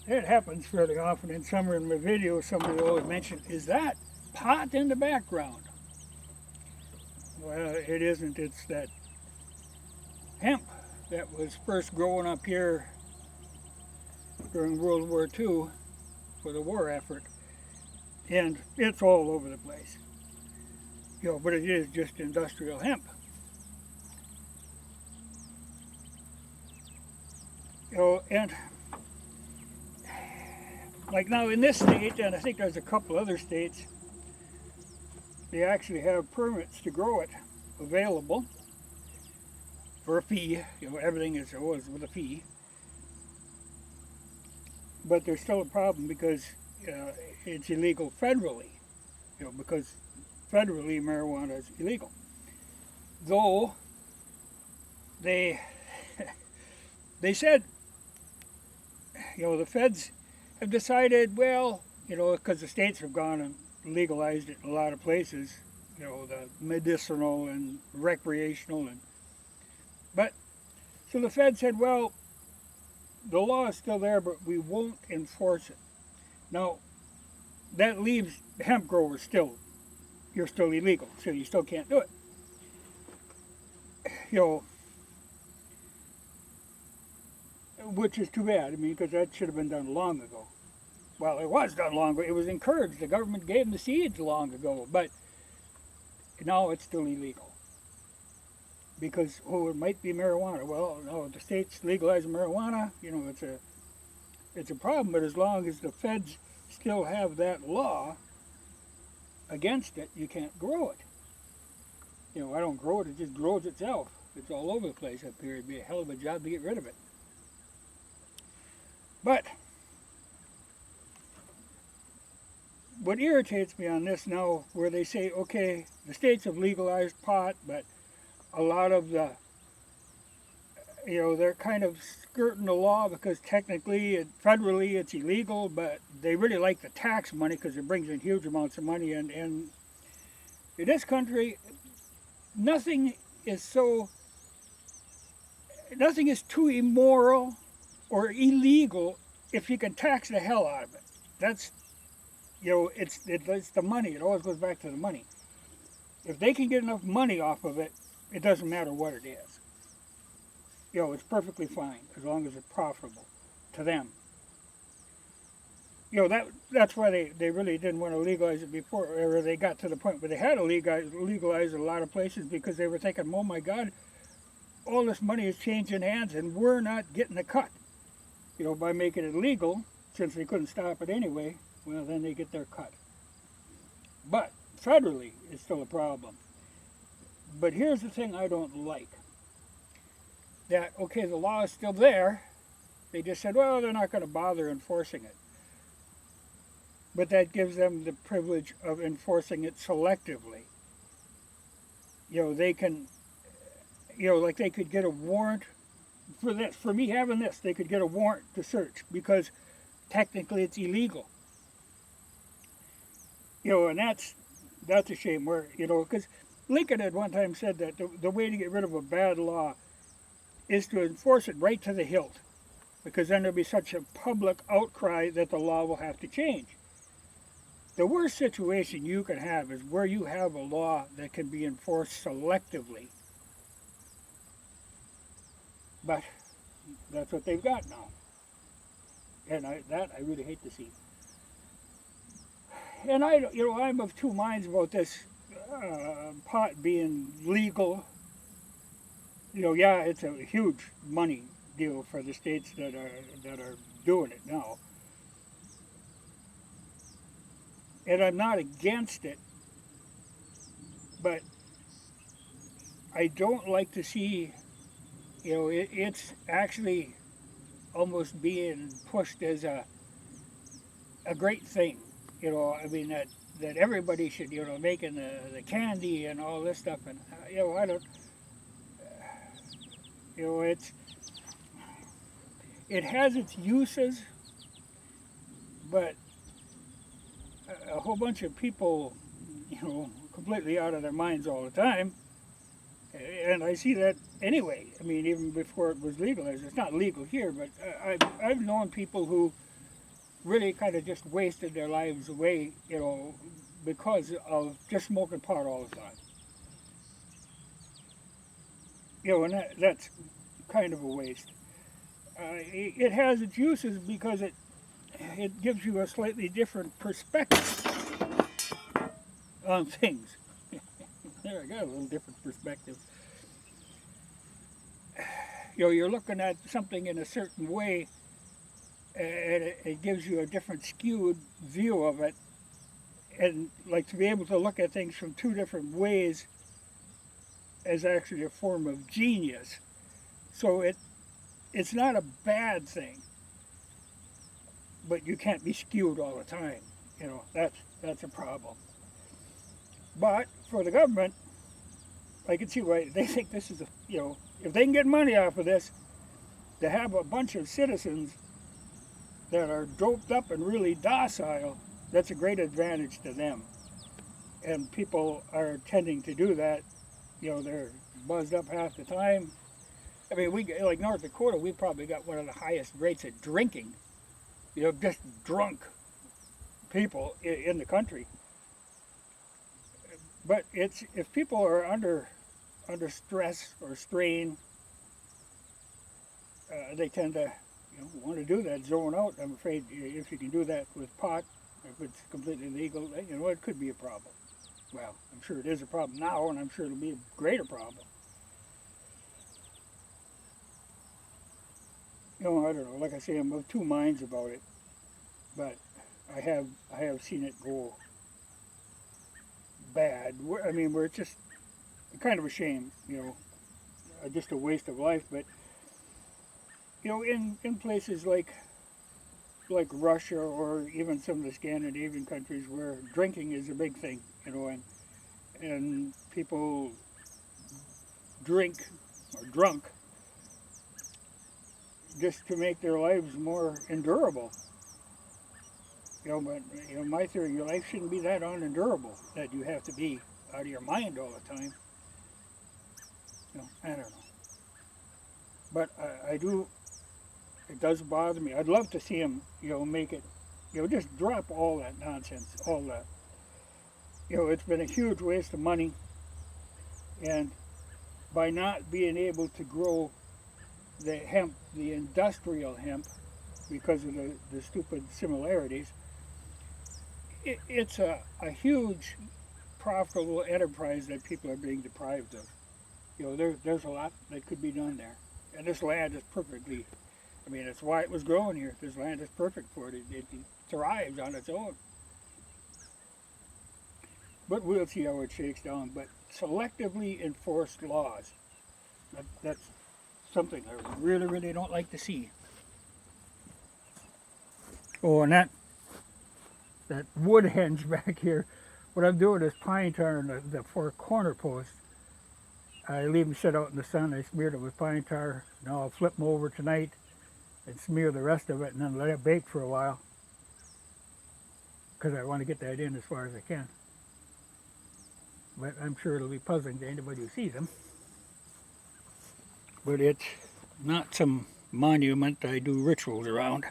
That happens fairly often. In somewhere in my video, somebody always mentioned, is that pot in the background? Well, it isn't. It's that hemp that was first growing up here during World War II for the war effort. And it's all over the place. But it is just industrial hemp. And like now in this state, and I think there's a couple other states, they actually have permits to grow it available for a fee. Everything is always with a fee. But there's still a problem because it's illegal federally. Because federally marijuana is illegal. Though they said, the feds have decided, well, because the states have gone and legalized it in a lot of places, the medicinal and recreational, but so the feds said, well, the law is still there, but we won't enforce it. Now, that leaves hemp growers you're still illegal, so you still can't do it. Which is too bad, because that should have been done long ago. Well, it was done long ago. It was encouraged. The government gave them the seeds long ago, but now it's still illegal. Because, it might be marijuana. Well, no, the states legalizing marijuana, it's a problem, but as long as the feds still have that law against it, you can't grow it. I don't grow it, it just grows itself. It's all over the place up here. It'd be a hell of a job to get rid of it. But what irritates me on this now, where they say, okay, the states have legalized pot, but a lot of the, they're kind of skirting the law because technically, federally, it's illegal, but they really like the tax money because it brings in huge amounts of money. And in this country, nothing is too immoral or illegal if you can tax the hell out of it. That's, it's the money. It always goes back to the money. If they can get enough money off of it, it doesn't matter what it is. It's perfectly fine as long as it's profitable to them. That's why they really didn't want to legalize it before, or they got to the point where they had to legalize a lot of places because they were thinking, oh my God, all this money is changing hands and we're not getting a cut. By making it legal, since they couldn't stop it anyway, well, then they get their cut. But federally, it's still a problem. But here's the thing I don't like. That, okay, the law is still there. They just said, well, they're not going to bother enforcing it. But that gives them the privilege of enforcing it selectively. They can, like they could get a warrant for this. For me having this, they could get a warrant to search because technically it's illegal. And that's a shame where, because Lincoln at one time said that the way to get rid of a bad law is to enforce it right to the hilt, because then there'll be such a public outcry that the law will have to change. The worst situation you can have is where you have a law that can be enforced selectively. But that's what they've got now. And I really hate to see. And I'm of two minds about this pot being legal. It's a huge money deal for the states that are doing it now. And I'm not against it, but I don't like to see, it's actually almost being pushed as a great thing. That everybody should, making the candy and all this stuff, and I don't, it has its uses, but a whole bunch of people, completely out of their minds all the time, and I see that anyway. Even before it was legalized, it's not legal here, but I've known people who really kind of just wasted their lives away, because of just smoking pot all the time. And that's kind of a waste. It has its uses because it gives you a slightly different perspective on things. There, I got a little different perspective. You're looking at something in a certain way, and it gives you a different skewed view of it. And like to be able to look at things from two different ways is actually a form of genius. So it's not a bad thing, but you can't be skewed all the time. That's a problem. But for the government, I can see why they think this is if they can get money off of this, to have a bunch of citizens that are doped up and really docile, that's a great advantage to them. And people are tending to do that. They're buzzed up half the time. I mean, like North Dakota, we probably got one of the highest rates of drinking, just drunk people in the country. But if people are under stress or strain, they tend to want to do that, zone out. I'm afraid if you can do that with pot, if it's completely legal, it could be a problem. Well, I'm sure it is a problem now, and I'm sure it'll be a greater problem. I don't know. Like I say, I'm of two minds about it, but I have seen it go bad. I mean, where it's just kind of a shame, just a waste of life. But in places like Russia or even some of the Scandinavian countries where drinking is a big thing, and people drink or drunk just to make their lives more endurable. But my theory, your life shouldn't be that unendurable that you have to be out of your mind all the time. I don't know. But I do. It does bother me. I'd love to see him, make it, just drop all that nonsense, all that. It's been a huge waste of money, and by not being able to grow the hemp, the industrial hemp, because of the stupid similarities, it's a huge profitable enterprise that people are being deprived of. There's a lot that could be done there. And this land is perfectly, it's why it was growing here. This land is perfect for it. It thrives on its own. But we'll see how it shakes down. But selectively enforced laws, that's something I really, really don't like to see. Oh, and that Woodhenge back here, what I'm doing is pine tar in the four corner posts. I leave them sit out in the sun. I smeared it with pine tar. Now I'll flip them over tonight and smear the rest of it and then let it bake for a while, because I want to get that in as far as I can. But I'm sure it'll be puzzling to anybody who sees them. But it's not some monument I do rituals around.